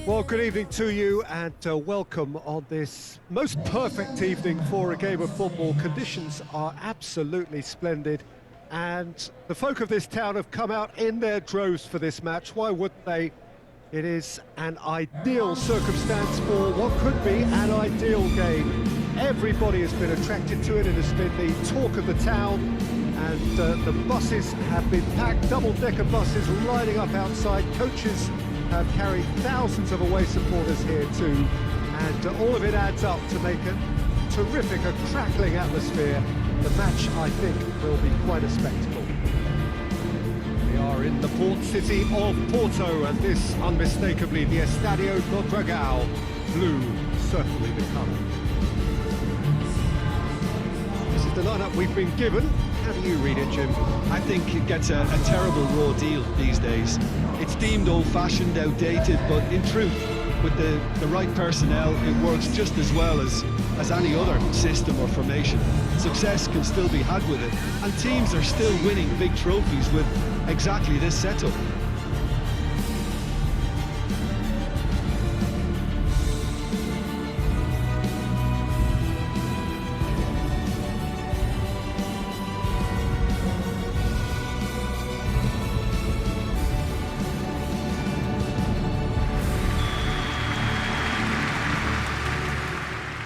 Well, good evening to you and welcome on this most perfect evening for a game of football. Conditions are absolutely splendid and the folk of this town have come out in their droves for this match. Why wouldn't they? It is an ideal circumstance for what could be an ideal game. Everybody has been attracted to it. It has been the talk of the town, and the buses have been packed, double-decker buses lining up outside. Coaches have carried thousands of away supporters here too, and all of it adds up to make a terrific, a crackling atmosphere. The match, I think, will be quite a spectacle. We are in the port city of Porto, and this, unmistakably, the Estadio do Dragão. Blue, certainly the colour. This is the lineup we've been given. How do you read it, Jim? I think it gets a terrible raw deal these days. It's deemed old-fashioned, outdated, but in truth, with the right personnel, it works just as well as any other system or formation. Success can still be had with it, and teams are still winning big trophies with exactly this setup.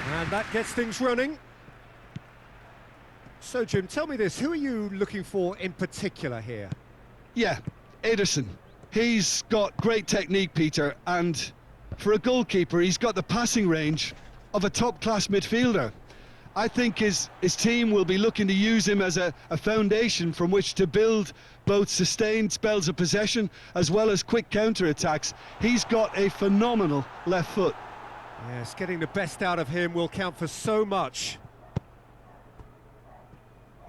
And that gets things running. So, Jim, tell me this, who are you looking for in particular here? Yeah, Ederson. He's got great technique, Peter, and for a goalkeeper, he's got the passing range of a top-class midfielder. I think his team will be looking to use him as a foundation from which to build both sustained spells of possession as well as quick counter-attacks. He's got a phenomenal left foot. Yes, getting the best out of him will count for so much.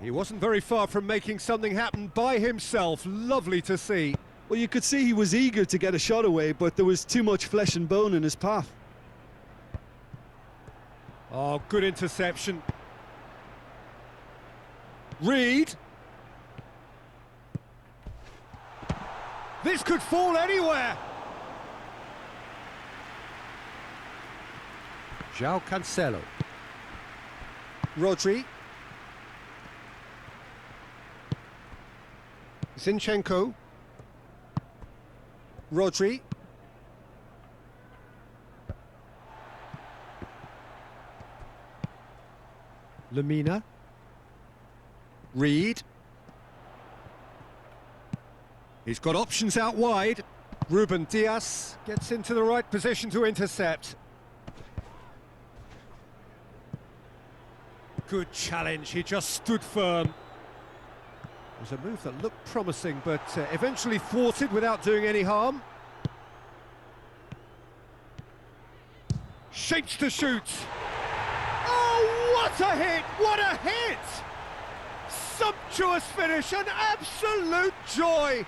He wasn't very far from making something happen by himself. Lovely to see. Well, you could see he was eager to get a shot away, but there was too much flesh and bone in his path. Oh, good interception. Reed. This could fall anywhere. João Cancelo. Rodri. Zinchenko. Rodri. Lamina. Reed. He's got options out wide. Ruben Dias gets into the right position to intercept. Good challenge, he just stood firm. It was a move that looked promising, but eventually thwarted without doing any harm. Shapes to shoot. Oh, what a hit! What a hit! Sumptuous finish, an absolute joy!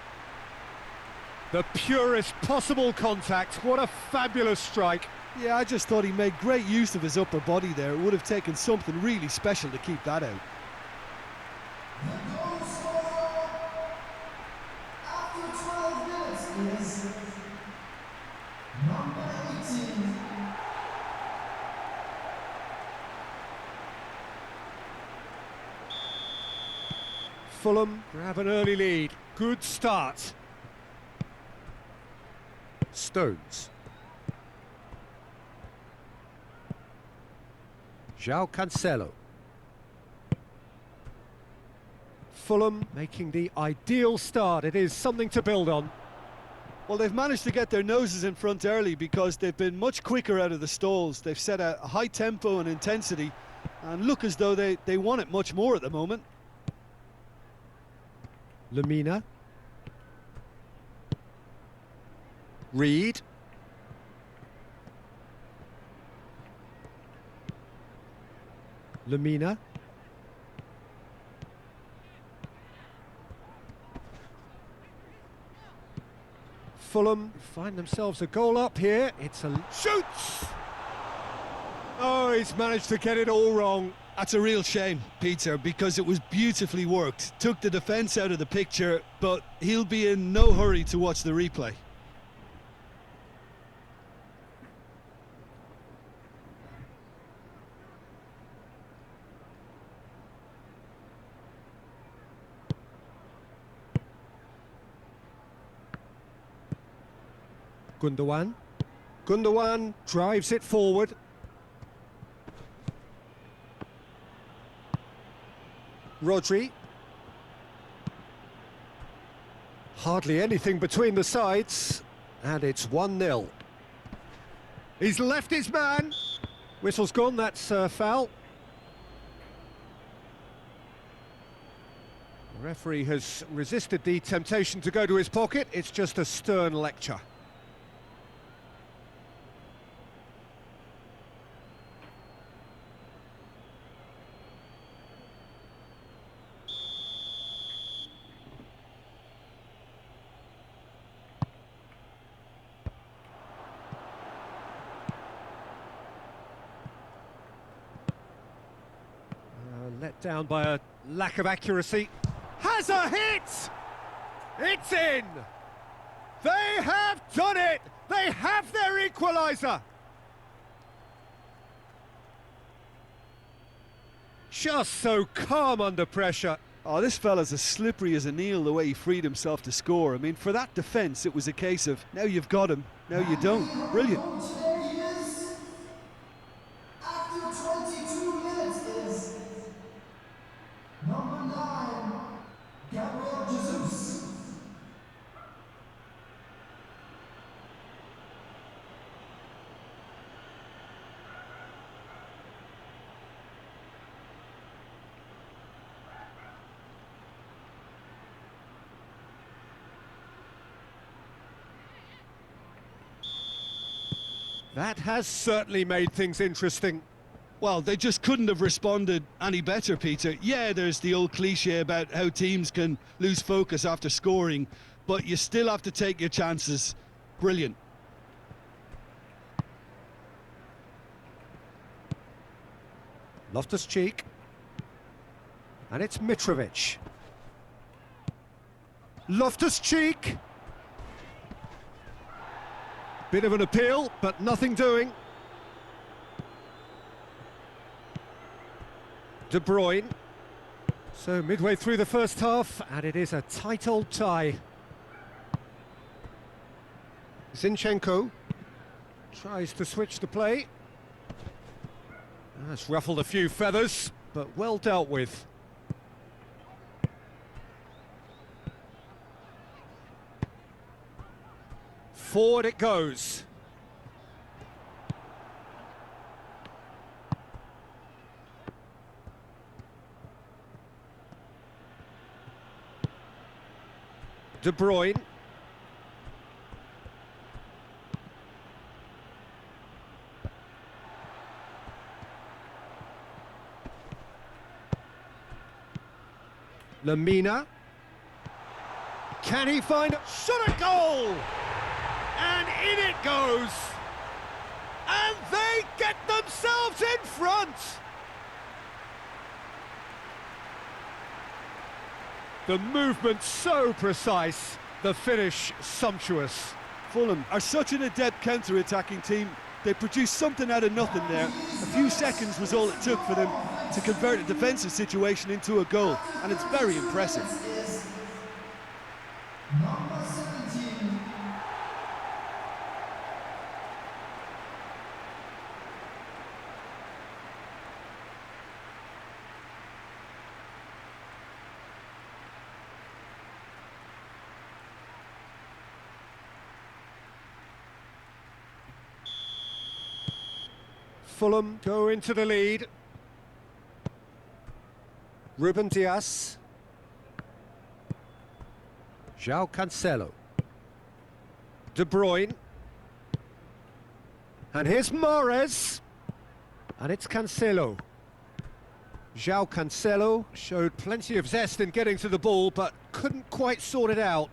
The purest possible contact, what a fabulous strike. Yeah, I just thought he made great use of his upper body there. It would have taken something really special to keep that out. The goal scorer after 12 minutes is number 18. Fulham grab an early lead. Good start. Stones. João Cancelo. Fulham making the ideal start. It is something to build on. Well, they've managed to get their noses in front early because they've been much quicker out of the stalls. They've set a high tempo and intensity and look as though they want it much more at the moment. Lamina. Reed. Lamina. Fulham find themselves a goal up here. It's a... shoots! Oh, he's managed to get it all wrong. That's a real shame, Peter, because it was beautifully worked. Took the defence out of the picture, but he'll be in no hurry to watch the replay. Gundogan. Gundogan drives it forward. Rodri. Hardly anything between the sides, and it's 1-0. He's left his man. Whistle's gone, that's a foul. The referee has resisted the temptation to go to his pocket. It's just a stern lecture. Let down by a lack of accuracy. Has a hit! It's in! They have done it! They have their equaliser! Just so calm under pressure. Oh, this fella's as slippery as an eel the way he freed himself to score. I mean, for that defence, it was a case of, now you've got him, now you don't. Brilliant. There he is. After 22 minutes is number 9, Gabriel Jesus. That has certainly made things interesting. Well, they just couldn't have responded any better, Peter. Yeah, there's the old cliche about how teams can lose focus after scoring, but you still have to take your chances. Brilliant. Loftus-Cheek. And it's Mitrovic. Loftus-Cheek. Bit of an appeal, but nothing doing. De Bruyne. So midway through the first half, and it is a tight old tie. Zinchenko tries to switch the play. That's ruffled a few feathers, but well dealt with. Forward it goes. De Bruyne. Lamina. Can he find a shot at goal? And in it goes! And they get themselves in front! The movement so precise, the finish sumptuous. Fulham are such an adept counter-attacking team. They produced something out of nothing there. A few seconds was all it took for them to convert a defensive situation into a goal, and it's very impressive. Number 17. Fulham go into the lead. Ruben Dias. João Cancelo. De Bruyne. And here's Mahrez. And it's Cancelo. João Cancelo showed plenty of zest in getting to the ball, but couldn't quite sort it out.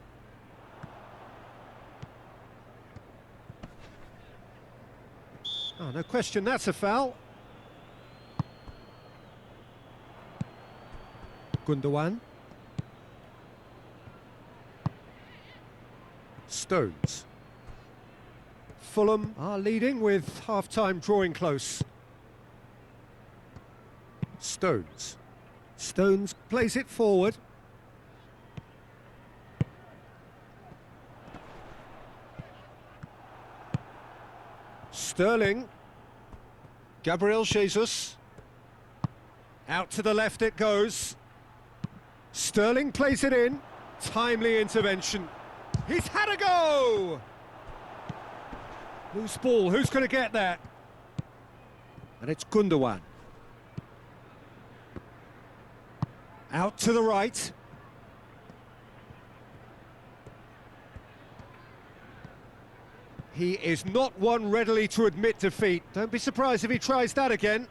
Oh, no question, that's a foul. Gundogan. Stones. Fulham are leading with half-time drawing close. Stones. Stones plays it forward. Sterling. Gabriel Jesus. Out to the left it goes. Sterling plays it in. Timely intervention. He's had a go! Loose ball, who's going to get that? And it's Gundogan. Out to the right. He is not one readily to admit defeat. Don't be surprised if he tries that again.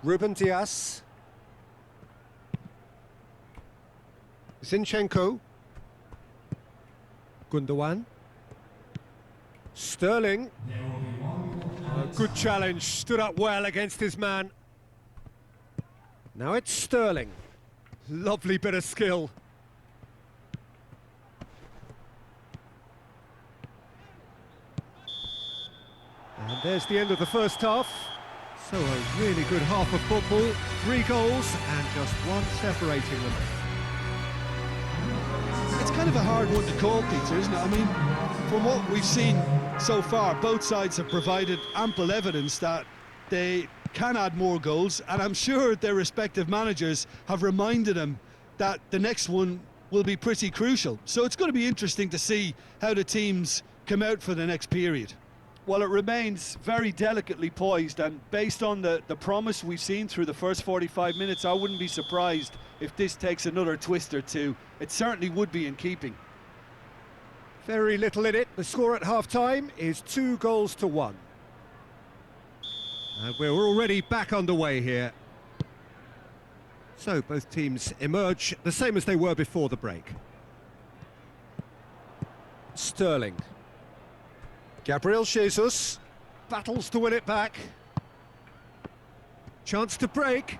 Ruben Dias. Zinchenko. Gundogan. Sterling. A good challenge, stood up well against his man. Now it's Sterling. Lovely bit of skill. And there's the end of the first half. So a really good half of football, 3 goals and just one separating them. It's kind of a hard one to call, Peter, isn't it? I mean, from what we've seen so far, both sides have provided ample evidence that they can add more goals, and I'm sure their respective managers have reminded them that the next one will be pretty crucial. So it's going to be interesting to see how the teams come out for the next period. Well, it remains very delicately poised, and based on the promise we've seen through the first 45 minutes, I wouldn't be surprised if this takes another twist or two. It certainly would be in keeping. Very little in it. The score at half-time is 2-1. And we're already back underway here. So both teams emerge the same as they were before the break. Sterling. Gabriel Jesus battles to win it back. Chance to break.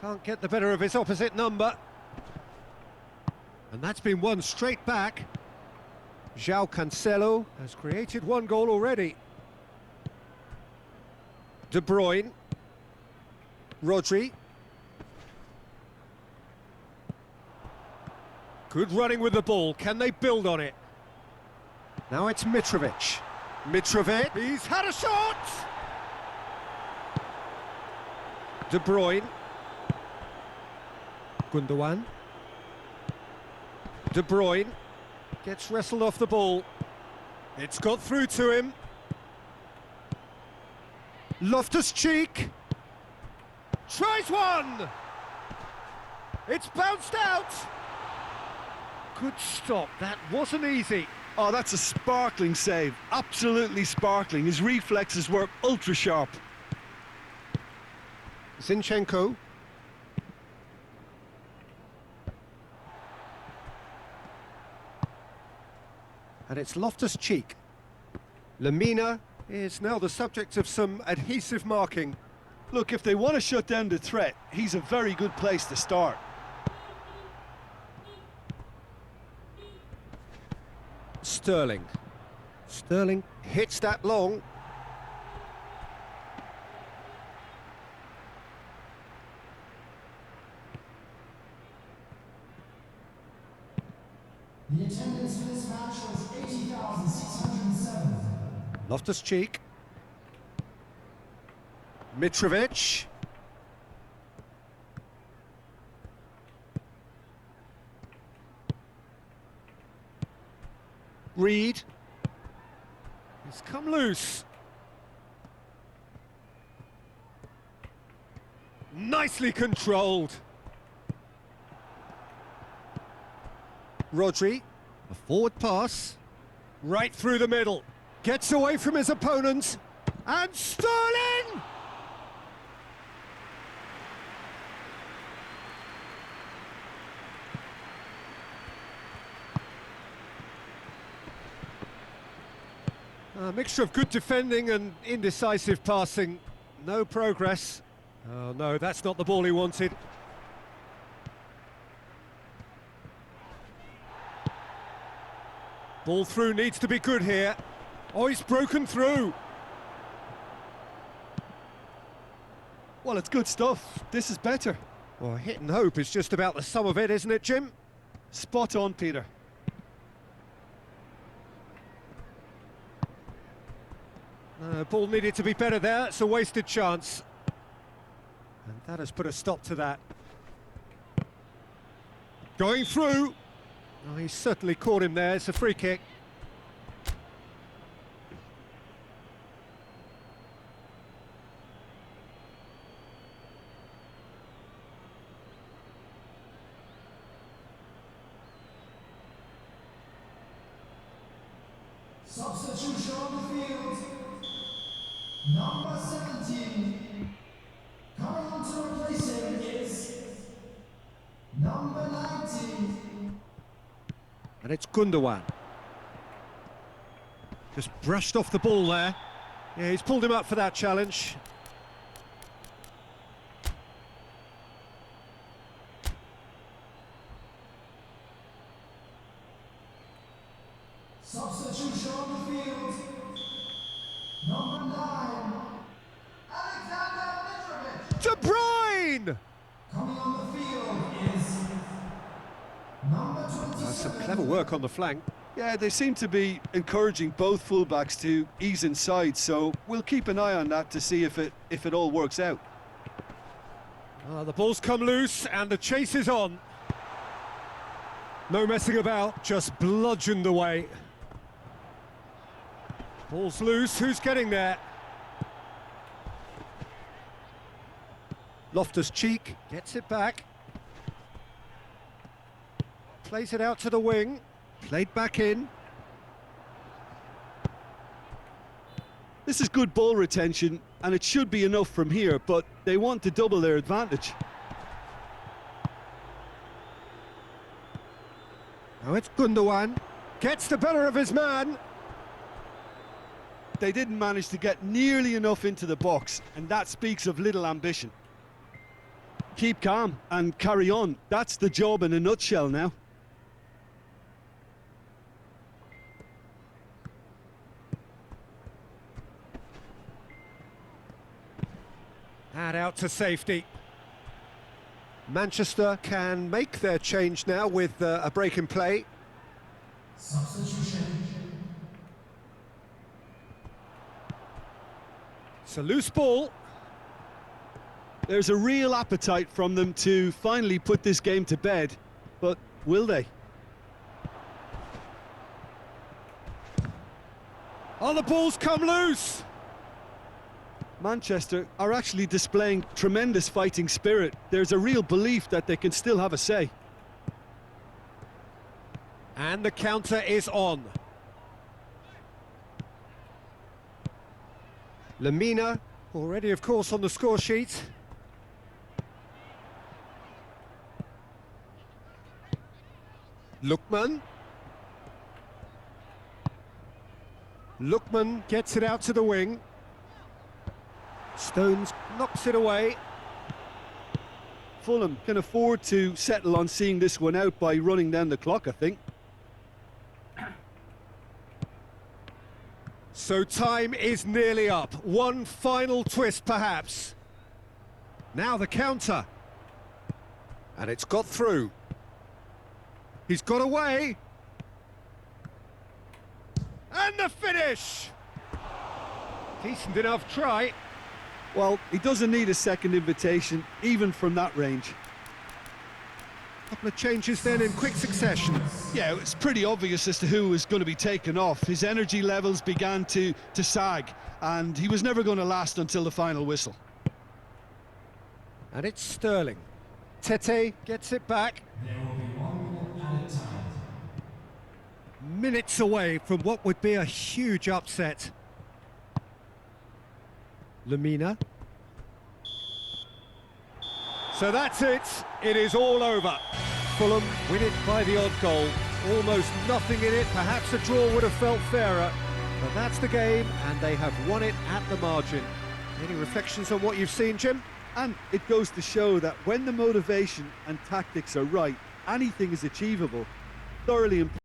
Can't get the better of his opposite number. And that's been won straight back. João Cancelo has created 1 goal already. De Bruyne. Rodri. Good running with the ball. Can they build on it? Now it's Mitrovic. Mitrovic, he's had a shot! De Bruyne. Gundogan. De Bruyne gets wrestled off the ball. It's got through to him. Loftus-Cheek. Tries one! It's bounced out! Good stop, that wasn't easy. Oh, that's a sparkling save, absolutely sparkling. His reflexes were ultra sharp. Zinchenko. And it's Loftus-Cheek. Lemina is now the subject of some adhesive marking. Look, if they want to shut down the threat, he's a very good place to start. Sterling. Sterling hits that long. The attendance for this match was 80,607. Loftus-Cheek. Mitrovic. Reed. He's come loose. Nicely controlled. Rodri, a forward pass, right through the middle. Gets away from his opponent, and Sterling! A mixture of good defending and indecisive passing. No progress. Oh no, that's not the ball he wanted. Ball through needs to be good here. Oh, he's broken through. Well, it's good stuff. This is better. Well, hit and hope is just about the sum of it, isn't it, Jim? Spot on, Peter. Ball needed to be better there. It's a wasted chance. And that has put a stop to that. Going through. Oh, he certainly caught him there. It's a free kick. Substitution on the field. Number 17. Coming on to replace him is number 19. And it's Gundogan. Just brushed off the ball there. Yeah, he's pulled him up for that challenge. Substitution on the field. Number 9. Alexander Mitrovic. De Bruyne! Coming on the field is number 27. That's some clever work on the flank. Yeah, they seem to be encouraging both fullbacks to ease inside, so we'll keep an eye on that to see if it all works out. The ball's come loose and the chase is on. No messing about, just bludgeoned away. Ball's loose, who's getting there? Loftus-Cheek gets it back. Plays it out to the wing. Played back in. This is good ball retention, and it should be enough from here, but they want to double their advantage. Now it's Gundogan. Gets the better of his man. They didn't manage to get nearly enough into the box, and that speaks of little ambition. Keep calm and carry on. That's the job in a nutshell now. And out to safety. Manchester can make their change now with a break in play. Substitution. It's a loose ball. There's a real appetite from them to finally put this game to bed, but will they? Oh, the ball's come loose. Manchester are actually displaying tremendous fighting spirit. There's a real belief that they can still have a say. And the counter is on. Lamina, already of course on the score sheet. Lookman. Lookman gets it out to the wing. Stones knocks it away. Fulham can afford to settle on seeing this one out by running down the clock, I think. So time is nearly up. One final twist, perhaps. Now the counter. And it's got through. He's got away. And the finish! Decent enough try. Well, he doesn't need a second invitation, even from that range. Couple of changes then in quick succession. Yeah, it's pretty obvious as to who was going to be taken off. His energy levels began to sag, and he was never going to last until the final whistle. And it's Sterling. Tete gets it back. There will be 1 minute at a time. Minutes away from what would be a huge upset. Lamina. So that's it. It is all over. Fulham win it by the odd goal. Almost nothing in it. Perhaps a draw would have felt fairer. But that's the game, and they have won it at the margin. Any reflections on what you've seen, Jim? And it goes to show that when the motivation and tactics are right, anything is achievable. Thoroughly impressive.